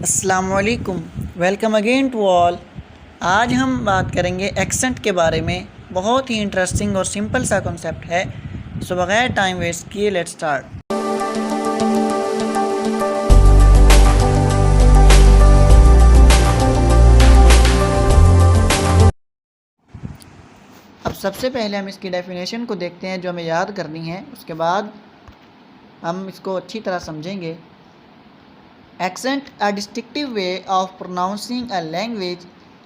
السلام علیکم، welcome again to all. آج ہم بات کریں گے ایکسنٹ کے بارے میں۔ بہت ہی انٹرسٹنگ اور سمپل سا کنسیپٹ ہے، سو بغیر ٹائم ویسٹ کیے لیٹ سٹارٹ۔ اب سب سے پہلے ہم اس کی ڈیفینیشن کو دیکھتے ہیں جو ہمیں یاد کرنی ہے، اس کے بعد ہم اس کو اچھی طرح سمجھیں گے۔ Accent, a distinctive way of pronouncing a language,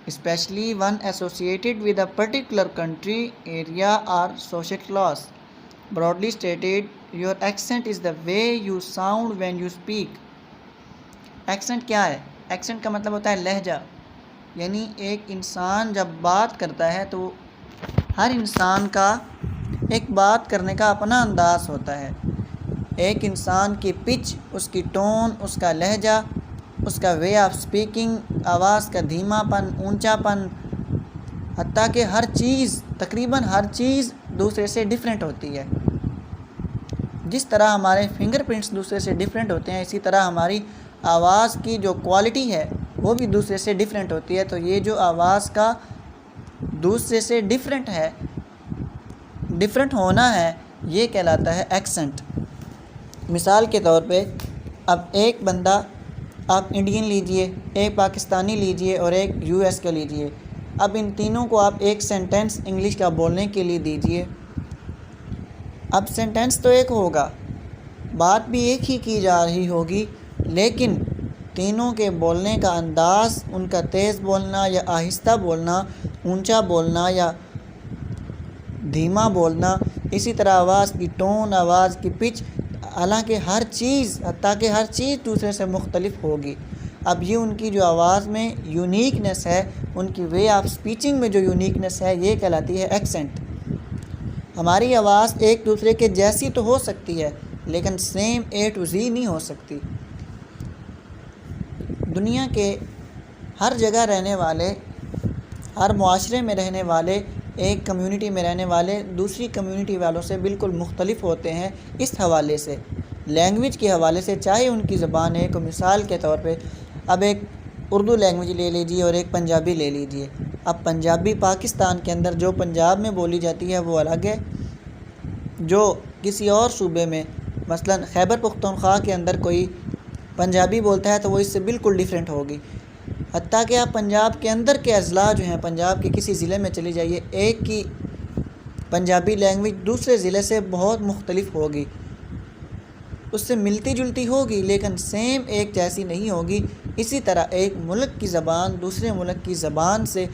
especially one associated with a particular country, area or social class. Broadly stated, your accent is the way you sound when you speak. Accent کیا ہے؟ Accent کا مطلب ہوتا ہے لہجہ، یعنی ایک انسان جب بات کرتا ہے تو ہر انسان کا ایک بات کرنے کا اپنا انداز ہوتا ہے۔ ایک انسان کی پچ، اس کی ٹون، اس کا لہجہ، اس کا وے آف سپیکنگ، آواز کا دھیما پن، اونچا پن، حتیٰ کہ ہر چیز، تقریباً ہر چیز دوسرے سے ڈیفرنٹ ہوتی ہے۔ جس طرح ہمارے فنگر پرنٹس دوسرے سے ڈیفرنٹ ہوتے ہیں، اسی طرح ہماری آواز کی جو کوالٹی ہے وہ بھی دوسرے سے ڈیفرنٹ ہوتی ہے۔ تو یہ جو آواز کا دوسرے سے ڈیفرنٹ ہونا ہے، یہ کہلاتا ہے ایکسنٹ۔ مثال کے طور پہ اب ایک بندہ، آپ انڈین لیجئے، ایک پاکستانی لیجئے اور ایک یو ایس کا لیجئے۔ اب ان تینوں کو آپ ایک سینٹنس انگلش کا بولنے کے لیے دیجئے۔ اب سینٹنس تو ایک ہوگا، بات بھی ایک ہی کی جا رہی ہوگی، لیکن تینوں کے بولنے کا انداز، ان کا تیز بولنا یا آہستہ بولنا، اونچا بولنا یا دھیما بولنا، اسی طرح آواز کی ٹون، آواز کی پچ، حالانکہ ہر چیز، حتیٰ کہ ہر چیز دوسرے سے مختلف ہوگی۔ اب یہ ان کی جو آواز میں یونیکنیس ہے، ان کی وے آف سپیچنگ میں جو یونیکنیس ہے، یہ کہلاتی ہے ایکسنٹ۔ ہماری آواز ایک دوسرے کے جیسی تو ہو سکتی ہے، لیکن سیم اے ٹو زی نہیں ہو سکتی۔ دنیا کے ہر جگہ رہنے والے، ہر معاشرے میں رہنے والے، ایک کمیونٹی میں رہنے والے دوسری کمیونٹی والوں سے بالکل مختلف ہوتے ہیں اس حوالے سے، لینگویج کے حوالے سے، چاہے ان کی زبان ہے۔ کوئی مثال کے طور پہ اب ایک اردو لینگویج لے لیجیے اور ایک پنجابی لے لیجیے۔ اب پنجابی پاکستان کے اندر جو پنجاب میں بولی جاتی ہے وہ الگ ہے، جو کسی اور صوبے میں، مثلا خیبر پختونخوا کے اندر کوئی پنجابی بولتا ہے تو وہ اس سے بالکل ڈیفرنٹ ہوگی۔ حتیٰ کہ آپ پنجاب کے اندر کے اضلاع جو ہیں، پنجاب کے کسی ضلع میں چلی جائیے، ایک کی پنجابی لینگویج دوسرے ضلع سے بہت مختلف ہوگی، اس سے ملتی جلتی ہوگی لیکن سیم ایک جیسی نہیں ہوگی۔ اسی طرح ایک ملک کی زبان دوسرے ملک کی زبان سے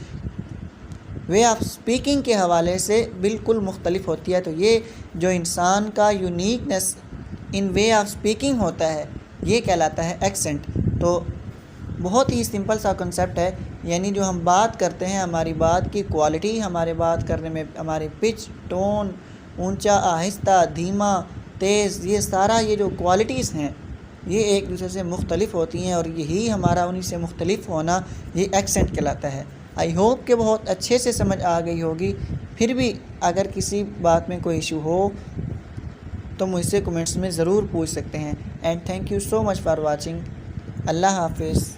وے آف سپیکنگ کے حوالے سے بالکل مختلف ہوتی ہے۔ تو یہ جو انسان کا uniqueness in way of speaking ہوتا ہے، یہ کہلاتا ہے ایکسنٹ۔ تو بہت ہی سمپل سا کنسیپٹ ہے، یعنی جو ہم بات کرتے ہیں، ہماری بات کی کوالٹی، ہمارے بات کرنے میں ہماری پچ، ٹون، اونچا، آہستہ، دھیما، تیز، یہ سارا یہ جو کوالٹیز ہیں، یہ ایک دوسرے سے مختلف ہوتی ہیں، اور یہی ہمارا انہی سے مختلف ہونا، یہ ایکسنٹ کہلاتا ہے۔ آئی ہوپ کہ بہت اچھے سے سمجھ آ گئی ہوگی۔ پھر بھی اگر کسی بات میں کوئی ایشو ہو تو مجھ سے کمنٹس میں ضرور پوچھ سکتے ہیں۔ And thank you so much for watching. اللہ حافظ۔